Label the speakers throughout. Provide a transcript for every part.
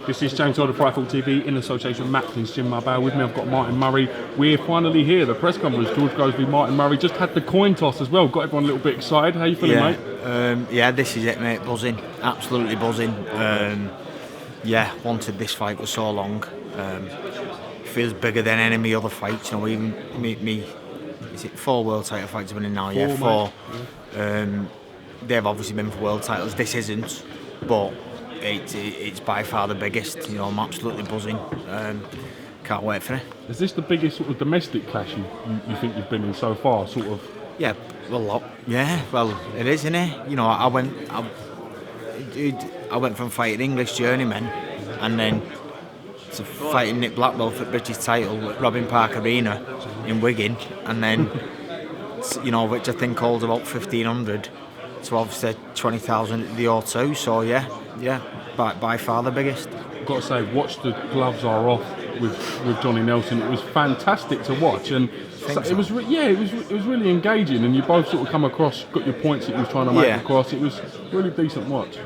Speaker 1: This is James Order, Frightful TV, in association with Macklin's Jim Marbell. With me, I've got Martin Murray. We're finally here. The press conference, George Groves v Martin Murray. Just had the coin toss as well. Got everyone a little bit excited. How you feeling, mate?
Speaker 2: Yeah, this is it, mate. Buzzing. Absolutely buzzing. Wanted this fight for so long. Feels bigger than any other fights. You know, even me. Is it 4 world title fights I've been in now? Four. They've obviously been for world titles. This isn't, but it's by far the biggest. You know, I'm absolutely buzzing. Can't wait for it.
Speaker 1: Is this the biggest sort of domestic clash you think you've been in so far? Sort of.
Speaker 2: Yeah, well, it is, isn't it? You know, I went from fighting English journeymen, and then to fighting Nick Blackwell for the British title at Robin Park Arena in Wigan, and then which I think holds about 1,500 to obviously 20,000 at the O2. So yeah, by far the biggest.
Speaker 1: I've got to say, watch the gloves are off with Johnny Nelson. It was fantastic to watch, and it was really engaging. And you both sort of come across, got your points that you was trying to make across. It was really decent watch.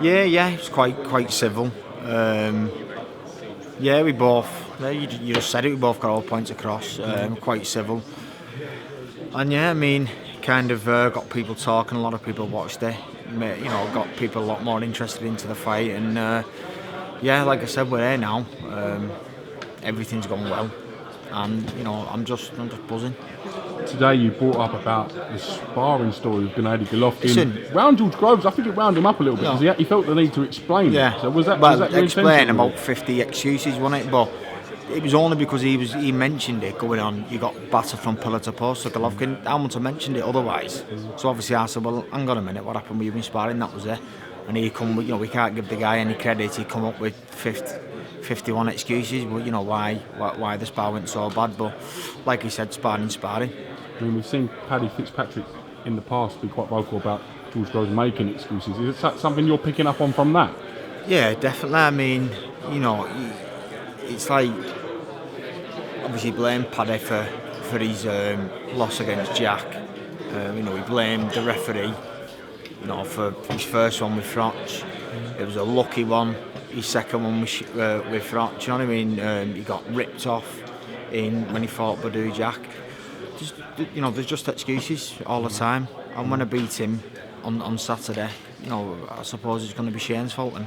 Speaker 2: Yeah, it was quite civil. We both. You just said it. We both got all points across. Quite civil. And yeah, I mean, kind of got people talking. A lot of people watched it. You know, got people a lot more interested into the fight. And like I said, we're here now. Everything's gone well, and you know, I'm just buzzing.
Speaker 1: Today you brought up about the sparring story with Gennady Golovkin. Round George Groves, I think it wound him up a little bit because he felt the need to explain.
Speaker 2: Yeah.
Speaker 1: So was that your
Speaker 2: explain about 50 excuses, wasn't it? But it was only because he mentioned it going on. You got battered from pillar to post. So Golovkin, I wouldn't have mentioned it otherwise. So obviously I said, well, hang on a minute, what happened with you in sparring? That was it. And he come, we can't give the guy any credit. He come up with 51 excuses. Well, you know why the spar went so bad. But like he said, sparring.
Speaker 1: I mean, we've seen Paddy Fitzpatrick in the past be quite vocal about George Groves making excuses. Is that something you're picking up on from that? Yeah,
Speaker 2: definitely. I mean, you know, it's like obviously blame Paddy for his loss against Jack. You know, he blamed the referee. You know, for his first one with Frotch. It was a lucky one. His second one with Frotch. You know what I mean? He got ripped off when he fought Badou Jack. There's just excuses all the time. And when I beat him on Saturday, you know, I suppose it's going to be Shane's fault. And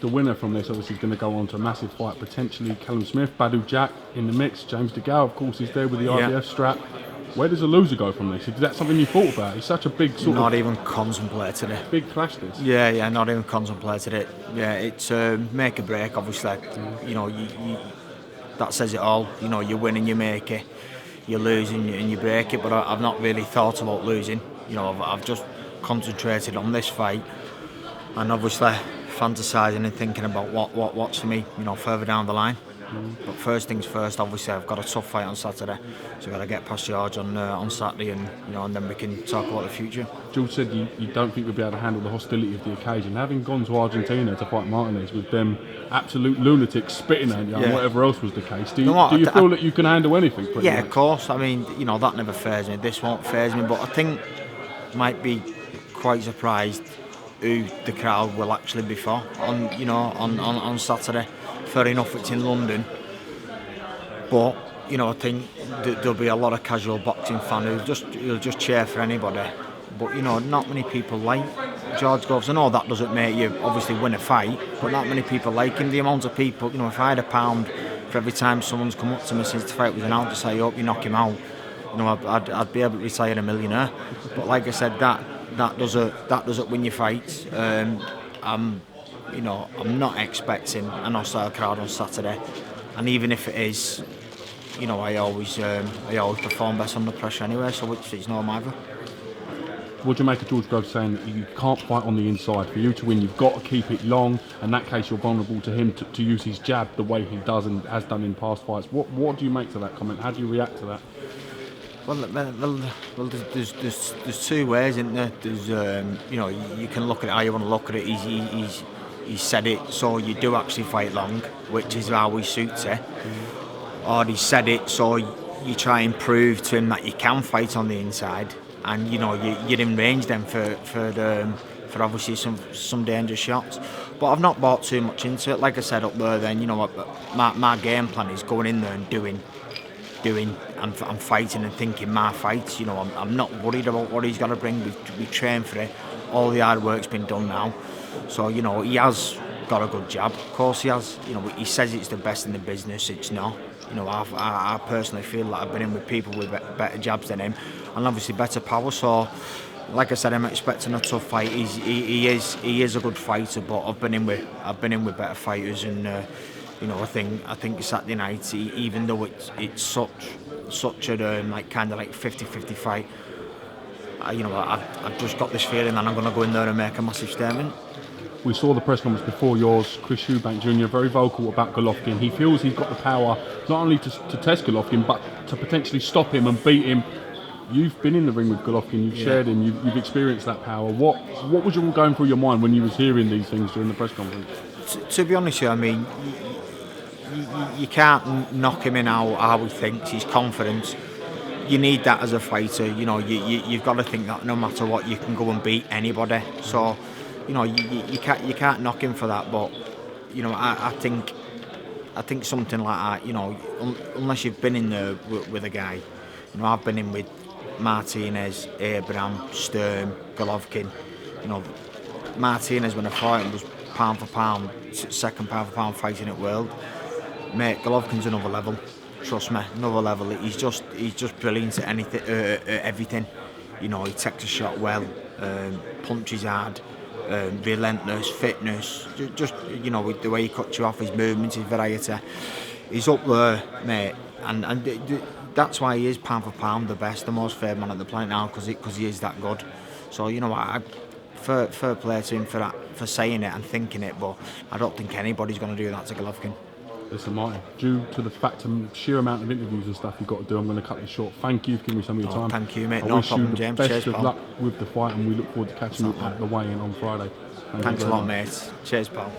Speaker 1: the winner from this obviously is going to go on to a massive fight, potentially Callum Smith, Badou Jack in the mix. James DeGale, of course, is there with the IBF strap. Where does the loser go from this? Is that something you thought about? It's such a big sort
Speaker 2: Not even contemplated it.
Speaker 1: Big clash this.
Speaker 2: Yeah, not even contemplated it. Yeah, it's make or break, obviously. You know, you that says it all. You know, you win and you make it. You lose and you break it. But I've not really thought about losing. You know, I've just concentrated on this fight. And obviously fantasising and thinking about what's for me, you know, further down the line. But first things first, obviously I've got a tough fight on Saturday, so I've got to get past George on Saturday, and then we can talk about the future.
Speaker 1: George said you don't think you'll be able to handle the hostility of the occasion. Having gone to Argentina to fight Martinez with them absolute lunatics spitting at you and whatever else was the case, do you feel that you can handle anything?
Speaker 2: Yeah, of course. I mean, you know, that never fares me. This won't faze me, but I think might be quite surprised who the crowd will actually be for on Saturday. Fair enough, it's in London, but you know, I think there'll be a lot of casual boxing fans who'll just cheer for anybody. But you know, not many people like George Groves. I know that doesn't make you obviously win a fight, but not many people like him. The amount of people, you know, if I had £1 for every time someone's come up to me since the fight was announced to say, I hope you knock him out, you know, I'd be able to retire a millionaire. But like I said, that doesn't win your fights. I'm not expecting an hostile crowd on Saturday, and even if it is, you know, I always perform best under pressure anyway, so it's no matter.
Speaker 1: What do you make of George Groves saying that you can't fight on the inside? For you to win, you've got to keep it long. In that case, you're vulnerable to him to use his jab the way he does and has done in past fights. What do you make to that comment? How do you react to that?
Speaker 2: Well, there's two ways, isn't there? There's you know, you can look at it how you want to look at it. He said it so you do actually fight long, which is how he suits it. Or he said it so you try and prove to him that you can fight on the inside, and you know you're in range then for for obviously some dangerous shots. But I've not bought too much into it. Like I said up there, then my game plan is going in there and doing and fighting and thinking my fights. I'm not worried about what he's got to bring. We train for it. All the hard work's been done now. So he has got a good jab. Of course he has. He says it's the best in the business. It's not. I personally feel that I've been in with people with better jabs than him, and obviously better power. So, like I said, I'm expecting a tough fight. He is a good fighter, but I've been in with better fighters, and I think Saturday night, even though it's such a kind of 50-50 fight, I've just got this feeling that I'm going to go in there and make a massive statement.
Speaker 1: We saw the press conference before yours. Chris Eubank Jr. very vocal about Golovkin. He feels he's got the power not only to test Golovkin, but to potentially stop him and beat him. You've been in the ring with Golovkin. You've shared him. You've experienced that power. What was going through your mind when you was hearing these things during the press conference?
Speaker 2: To be honest with you, you can't knock him in how he thinks. His confidence. You need that as a fighter. You've got to think that no matter what, you can go and beat anybody. So. You can't knock him for that, but I think something like that, unless you've been in there with a guy, I've been in with Martinez, Abraham, Sturm, Golovkin. Martinez when I fought him was pound for pound, second pound for pound fighting at world. Mate, Golovkin's another level. Trust me, another level. He's just brilliant at anything, everything. He takes a shot well, punches hard. Relentless, fitness, just with the way he cuts you off, his movements, his variety, he's up there, mate, and that's why he is pound for pound the best, the most favoured man at the planet now, because he is that good. So fair play to him for saying it and thinking it, but I don't think anybody's going to do that to Golovkin.
Speaker 1: Listen, Martin, due to the fact and sheer amount of interviews and stuff you've got to do, I'm going to cut this short. Thank you for giving me some of your time.
Speaker 2: Thank you, mate.
Speaker 1: I
Speaker 2: No
Speaker 1: wish
Speaker 2: problem,
Speaker 1: you the
Speaker 2: James.
Speaker 1: best
Speaker 2: Cheers,
Speaker 1: of
Speaker 2: pal.
Speaker 1: luck with the fight, and we look forward to catching you at the weigh-in on Friday.
Speaker 2: Thanks a lot, mate. Cheers, pal.